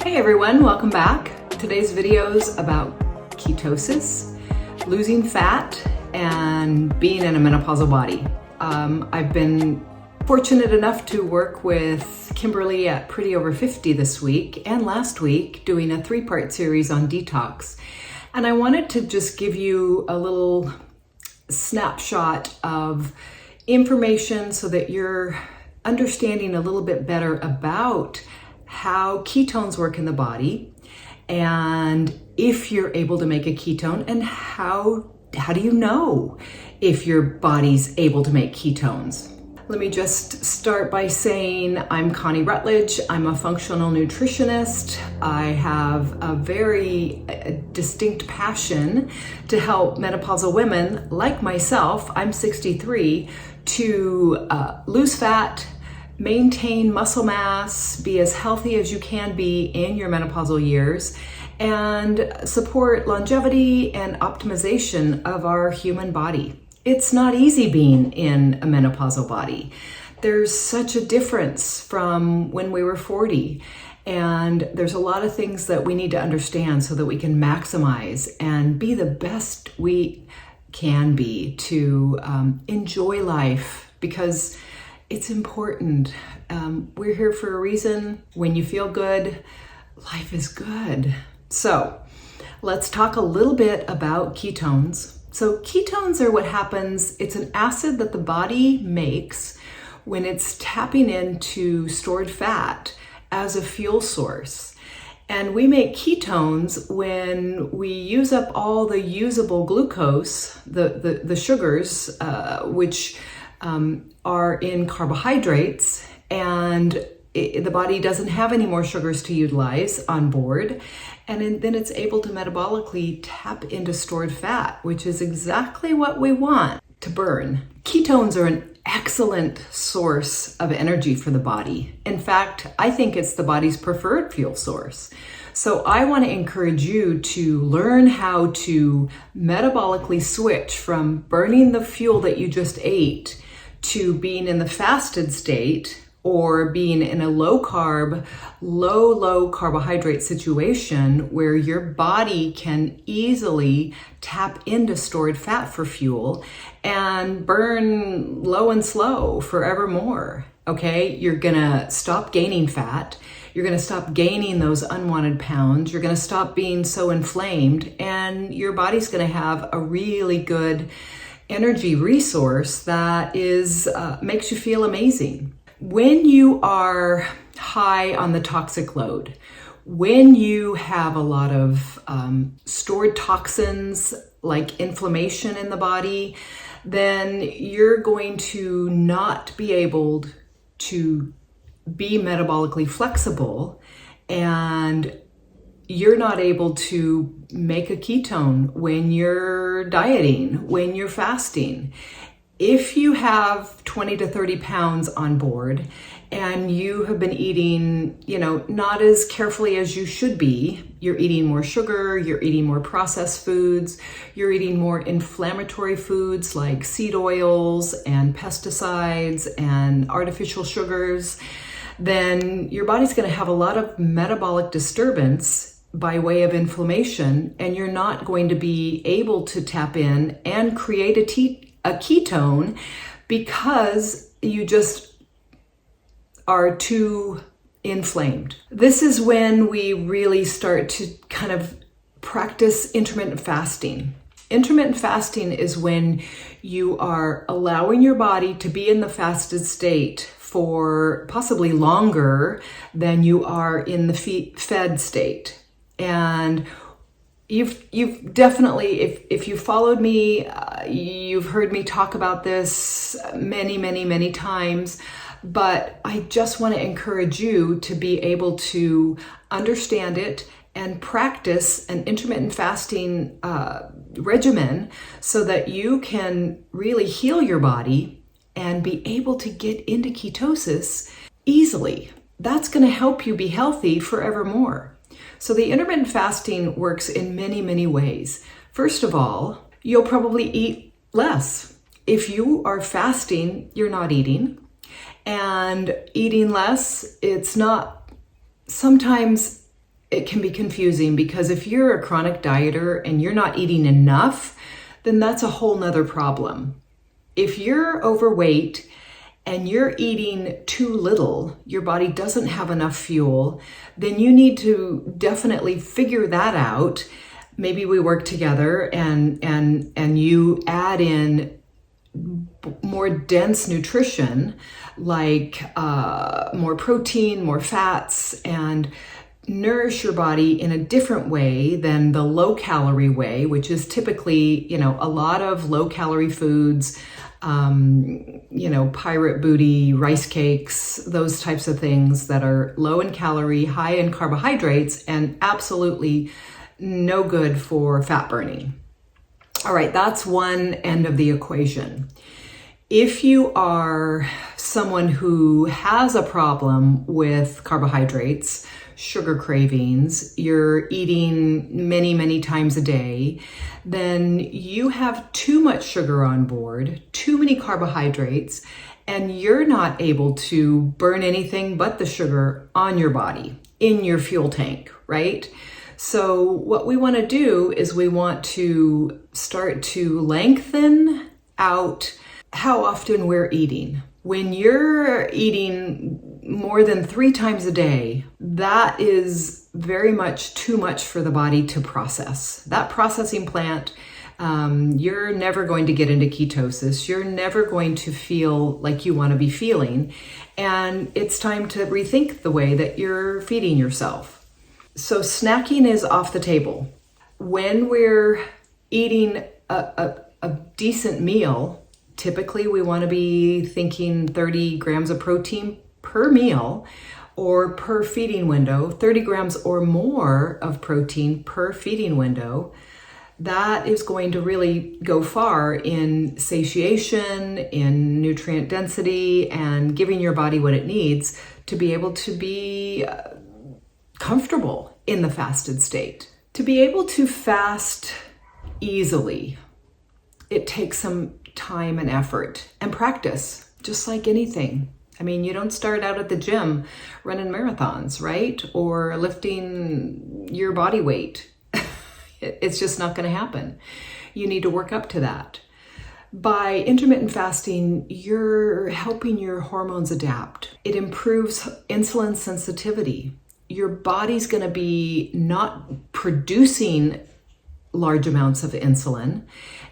Hey everyone, welcome back. Today's video is about ketosis, losing fat, and being in a menopausal body. I've been fortunate enough to work with Kimberly at Pretty Over 50 this week and last week doing a 3-part series on detox. And I wanted to just give you a little snapshot of information so that you're understanding a little bit better about how ketones work in the body, and if you're able to make a ketone, and how do you know if your body's able to make ketones? Let me just start by saying I'm Connie Rutledge. I'm a functional nutritionist. I have a very distinct passion to help menopausal women like myself, I'm 63, to lose fat, maintain muscle mass, be as healthy as you can be in your menopausal years, and support longevity and optimization of our human body. It's not easy being in a menopausal body. There's such a difference from when we were 40, and there's a lot of things that we need to understand so that we can maximize and be the best we can be to enjoy life, because it's important. We're here for a reason. When you feel good, life is good. So let's talk a little bit about ketones. So ketones are what happens. It's an acid that the body makes when it's tapping into stored fat as a fuel source. And we make ketones when we use up all the usable glucose, the sugars, which are in carbohydrates, and the body doesn't have any more sugars to utilize on board, and then it's able to metabolically tap into stored fat, which is exactly what we want to burn. Ketones are an excellent source of energy for the body. In fact, I think it's the body's preferred fuel source. So I want to encourage you to learn how to metabolically switch from burning the fuel that you just ate to being in the fasted state, or being in a low carb, low carbohydrate situation where your body can easily tap into stored fat for fuel and burn low and slow forevermore. Okay, you're gonna stop gaining fat. You're gonna stop gaining those unwanted pounds. You're gonna stop being so inflamed, and your body's gonna have a really good energy resource that is makes you feel amazing. When you are high on the toxic load, when you have a lot of stored toxins like inflammation in the body, then you're going to not be able to be metabolically flexible, and you're not able to make a ketone when you're dieting, when you're fasting. If you have 20 to 30 pounds on board and you have been eating, not as carefully as you should be, you're eating more sugar, you're eating more processed foods, you're eating more inflammatory foods like seed oils and pesticides and artificial sugars, then your body's going to have a lot of metabolic disturbance by way of inflammation, and you're not going to be able to tap in and create a ketone because you just are too inflamed. This is when we really start to kind of practice intermittent fasting. Intermittent fasting is when you are allowing your body to be in the fasted state for possibly longer than you are in the fed state. And you've definitely, if you followed me, you've heard me talk about this many times, but I just want to encourage you to be able to understand it and practice an intermittent fasting regimen so that you can really heal your body and be able to get into ketosis easily. That's going to help you be healthy forevermore. So the intermittent fasting works in many ways. First of all, you'll probably eat less. If you are fasting, you're not eating. And eating less, it's not, sometimes it can be confusing, because if you're a chronic dieter and you're not eating enough, then that's a whole nother problem. If you're overweight and you're eating too little, your body doesn't have enough fuel, then you need to definitely figure that out. Maybe we work together and you add in more dense nutrition, like more protein, more fats, and nourish your body in a different way than the low calorie way, which is typically, a lot of low calorie foods, pirate booty, rice cakes, those types of things that are low in calorie, high in carbohydrates, and absolutely no good for fat burning. All right, that's one end of the equation. If you are someone who has a problem with carbohydrates, sugar cravings, you're eating many, many times a day, then you have too much sugar on board, too many carbohydrates, and you're not able to burn anything but the sugar on your body, in your fuel tank, right? So what we want to do is we want to start to lengthen out how often we're eating. When you're eating more than 3 times a day, that is very much too much for the body to process. That processing plant, you're never going to get into ketosis. You're never going to feel like you want to be feeling. And it's time to rethink the way that you're feeding yourself. So snacking is off the table. When we're eating a decent meal, typically we want to be thinking 30 grams of protein per meal or per feeding window, 30 grams or more of protein per feeding window. That is going to really go far in satiation, in nutrient density, and giving your body what it needs to be able to be comfortable in the fasted state. To be able to fast easily, it takes some time and effort and practice, just like anything. I mean, you don't start out at the gym running marathons, right? Or lifting your body weight. It's just not going to happen. You need to work up to that. By intermittent fasting, you're helping your hormones adapt. It improves insulin sensitivity. Your body's going to be not producing large amounts of insulin,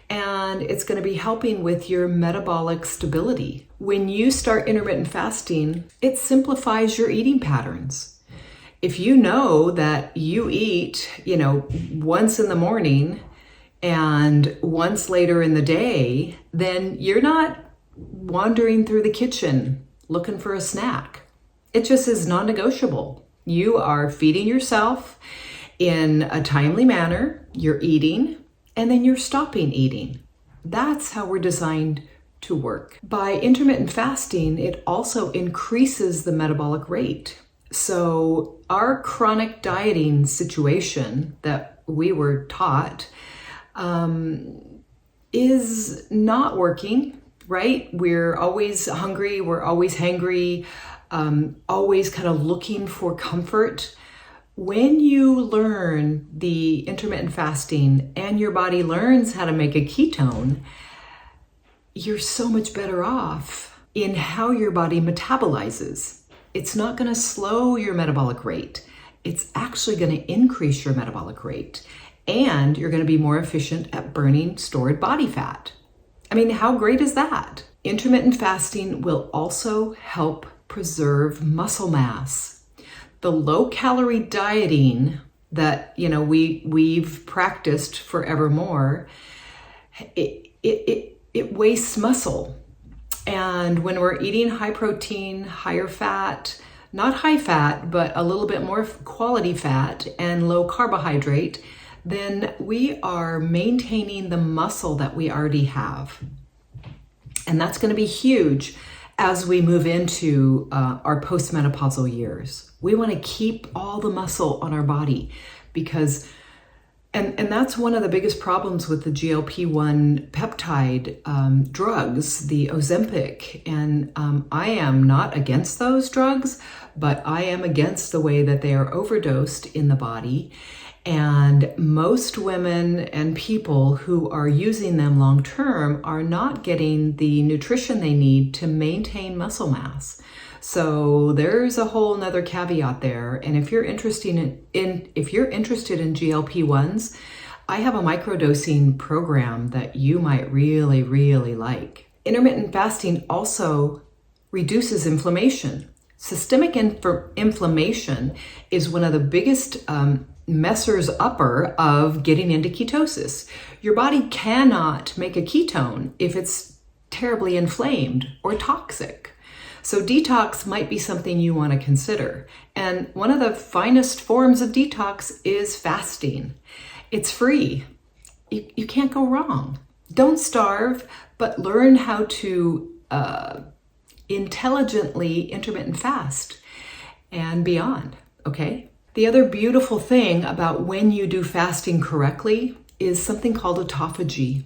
and it's going to be helping with your metabolic stability. When you start intermittent fasting, it simplifies your eating patterns. If you know that you eat, once in the morning and once later in the day, then you're not wandering through the kitchen looking for a snack. It just is non-negotiable. You are feeding yourself in a timely manner, you're eating, and then you're stopping eating. That's how we're designed to work. By intermittent fasting, it also increases the metabolic rate. So our chronic dieting situation that we were taught is not working, right? We're always hungry, we're always hangry, always kind of looking for comfort. When you learn the intermittent fasting and your body learns how to make a ketone, you're so much better off in how your body metabolizes. It's not going to slow your metabolic rate. It's actually going to increase your metabolic rate, and you're going to be more efficient at burning stored body fat. I mean, how great is that? Intermittent fasting will also help preserve muscle mass. The low-calorie dieting that we've practiced forevermore, it wastes muscle. And when we're eating high protein, higher fat, not high fat, but a little bit more quality fat and low carbohydrate, then we are maintaining the muscle that we already have. And that's going to be huge as we move into our postmenopausal years. We want to keep all the muscle on our body because And that's one of the biggest problems with the GLP-1 peptide drugs, the Ozempic. And I am not against those drugs, but I am against the way that they are overdosed in the body. And most women and people who are using them long term are not getting the nutrition they need to maintain muscle mass. So there's a whole nother caveat there. And if you're interested in GLP-1s, I have a microdosing program that you might really, really like. Intermittent fasting also reduces inflammation. Systemic inflammation is one of the biggest messers upper of getting into ketosis. Your body cannot make a ketone if it's terribly inflamed or toxic. So detox might be something you want to consider. And one of the finest forms of detox is fasting. It's free. You can't go wrong. Don't starve, but learn how to intelligently intermittent fast and beyond, okay? The other beautiful thing about when you do fasting correctly is something called autophagy.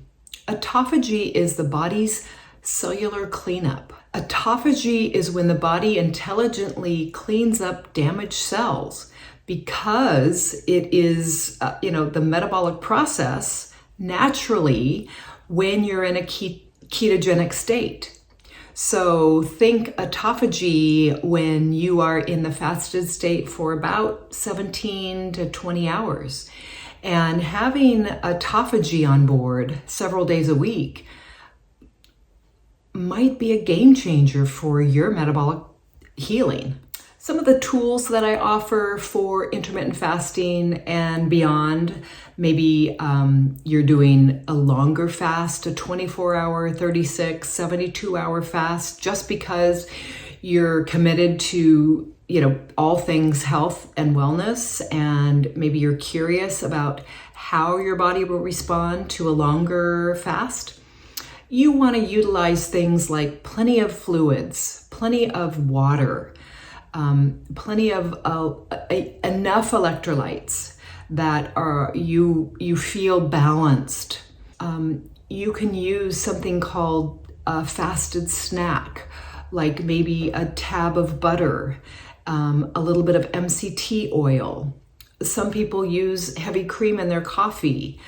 Autophagy is the body's cellular cleanup. Autophagy is when the body intelligently cleans up damaged cells because it is, the metabolic process naturally when you're in a ketogenic state. So think autophagy when you are in the fasted state for about 17 to 20 hours. And having autophagy on board several days a week might be a game changer for your metabolic healing. Some of the tools that I offer for intermittent fasting and beyond, maybe you're doing a longer fast, a 24-hour, 36, 72-hour fast, just because you're committed to, all things health and wellness, and maybe you're curious about how your body will respond to a longer fast. You want to utilize things like plenty of fluids, plenty of water, plenty of enough electrolytes that you feel balanced. You can use something called a fasted snack, like maybe a tab of butter, a little bit of MCT oil. Some people use heavy cream in their coffee.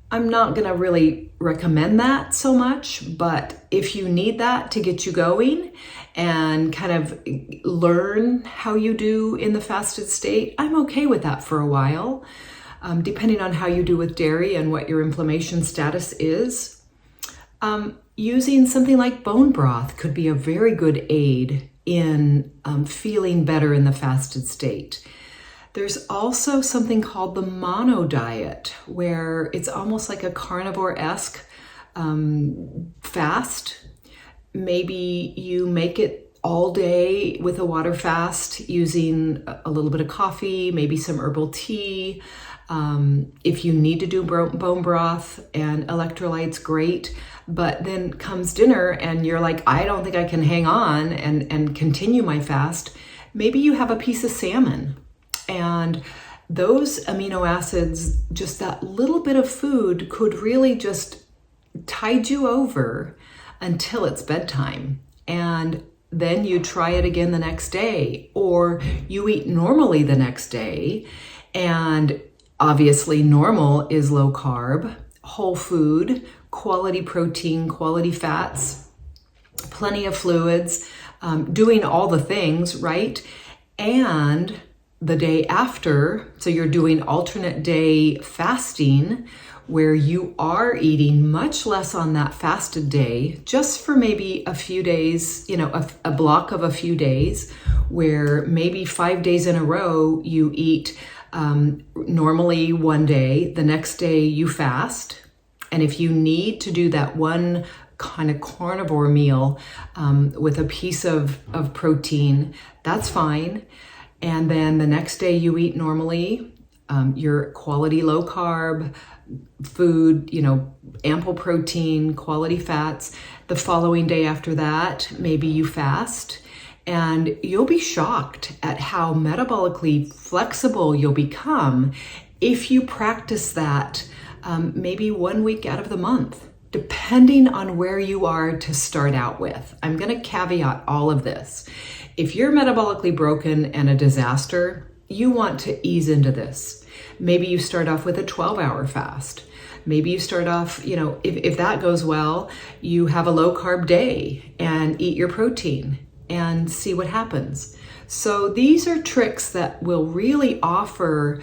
I'm not going to really recommend that so much, but if you need that to get you going and kind of learn how you do in the fasted state, I'm okay with that for a while, depending on how you do with dairy and what your inflammation status is. Using something like bone broth could be a very good aid in feeling better in the fasted state. There's also something called the mono diet, where it's almost like a carnivore-esque fast. Maybe you make it all day with a water fast using a little bit of coffee, maybe some herbal tea. If you need to do bone broth and electrolytes, great. But then comes dinner and you're like, I don't think I can hang on and continue my fast. Maybe you have a piece of salmon. And those amino acids, just that little bit of food could really just tide you over until it's bedtime. And then you try it again the next day, or you eat normally the next day. And obviously normal is low carb, whole food, quality protein, quality fats, plenty of fluids, doing all the things, right? And the day after, so you're doing alternate day fasting where you are eating much less on that fasted day, just for maybe a few days, a block of a few days, where maybe 5 days in a row you eat normally one day, the next day you fast. And if you need to do that one kind of carnivore meal with a piece of protein, that's fine. And then the next day you eat normally, your quality low carb food, ample protein, quality fats. The following day after that, maybe you fast, and you'll be shocked at how metabolically flexible you'll become If you practice that, maybe 1 week out of the month, depending on where you are to start out with. I'm going to caveat all of this. If you're metabolically broken and a disaster, you want to ease into this. Maybe you start off with a 12-hour fast. Maybe you start off, if that goes well, you have a low-carb day and eat your protein and see what happens. So these are tricks that will really offer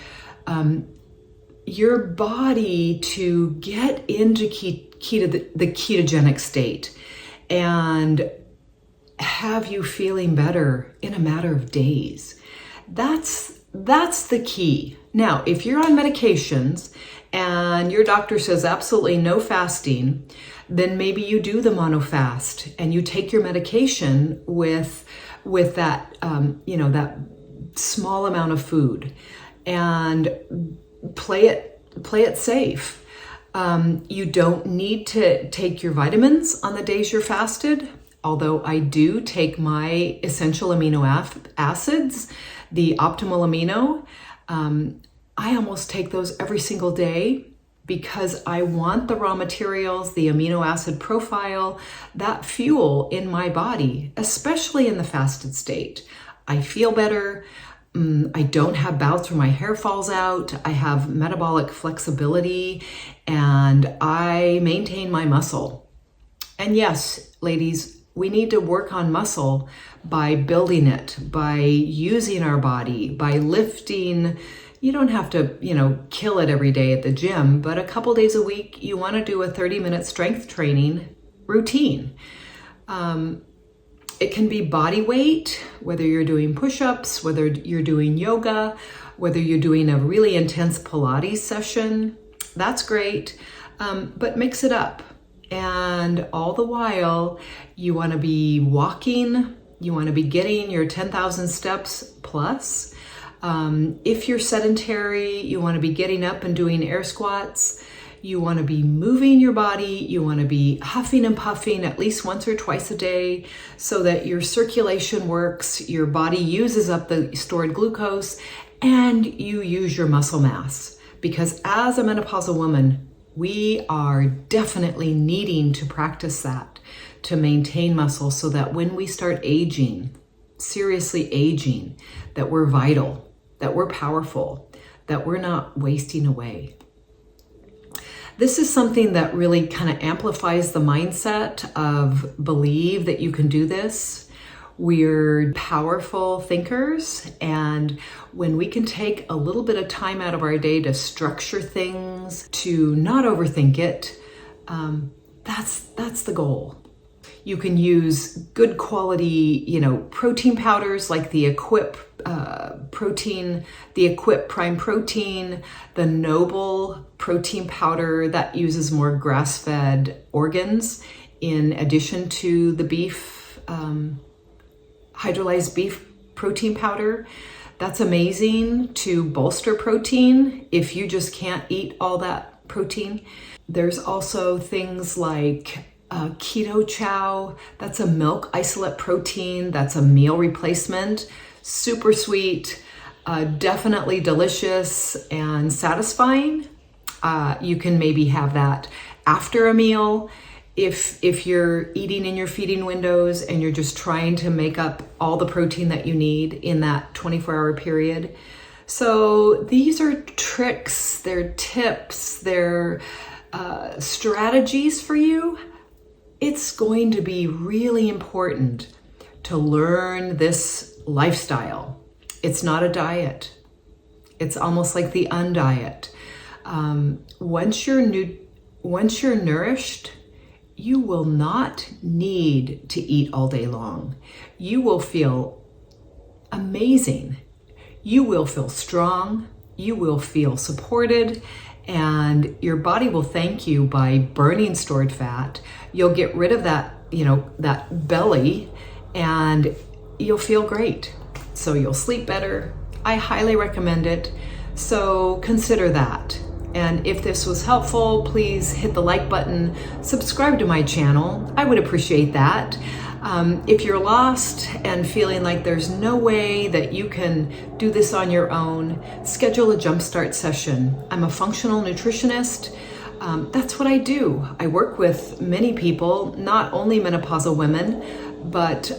your body to get into the ketogenic state and have you feeling better in a matter of days. That's the key. Now, if you're on medications and your doctor says absolutely no fasting, then maybe you do the monofast and you take your medication with that, that small amount of food and play it safe. You don't need to take your vitamins on the days you're fasted, although I do take my essential amino acids, the optimal amino. I almost take those every single day because I want the raw materials, the amino acid profile, that fuel in my body, especially in the fasted state. I feel better. I don't have bouts where my hair falls out. I have metabolic flexibility and I maintain my muscle. And yes, ladies, we need to work on muscle by building it, by using our body, by lifting. You don't have to, kill it every day at the gym, but a couple days a week, you want to do a 30-minute strength training routine. It can be body weight, whether you're doing push-ups, whether you're doing yoga, whether you're doing a really intense Pilates session. That's great, but mix it up. And all the while, you want to be walking, you want to be getting your 10,000 steps plus. If you're sedentary, you want to be getting up and doing air squats. You want to be moving your body. You want to be huffing and puffing at least once or twice a day so that your circulation works, your body uses up the stored glucose, and you use your muscle mass. Because as a menopausal woman, we are definitely needing to practice that to maintain muscle so that when we start aging, seriously aging, that we're vital, that we're powerful, that we're not wasting away. This is something that really kind of amplifies the mindset of believe that you can do this. We're powerful thinkers, and when we can take a little bit of time out of our day to structure things, to not overthink it, that's the goal. You can use good quality, protein powders like the Equip protein, the Equip Prime Protein, the Noble protein powder that uses more grass-fed organs in addition to the beef, hydrolyzed beef protein powder. That's amazing to bolster protein if you just can't eat all that protein. There's also things like keto chow. That's a milk isolate protein. That's a meal replacement. Super sweet, definitely delicious and satisfying. You can maybe have that after a meal if you're eating in your feeding windows and you're just trying to make up all the protein that you need in that 24-hour period. So these are tricks, they're tips, they're strategies for you. It's going to be really important to learn this lifestyle. It's not a diet. It's almost like the undiet. Once you're nourished, you will not need to eat all day long. You will feel amazing. You will feel strong. You will feel supported, and your body will thank you by burning stored fat. You'll get rid of that, that belly, and you'll feel great. So you'll sleep better. I highly recommend it. So consider that. And if this was helpful, please hit the like button, subscribe to my channel. I would appreciate that. If you're lost and feeling like there's no way that you can do this on your own, schedule a jumpstart session. I'm a functional nutritionist. That's what I do. I work with many people, not only menopausal women, but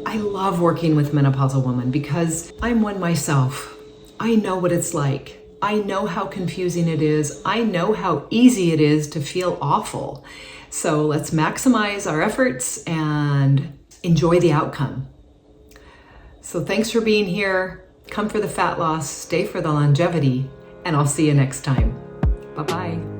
I love working with menopausal women because I'm one myself. I know what it's like. I know how confusing it is. I know how easy it is to feel awful. So let's maximize our efforts and enjoy the outcome. So thanks for being here. Come for the fat loss, stay for the longevity, and I'll see you next time. Bye-bye.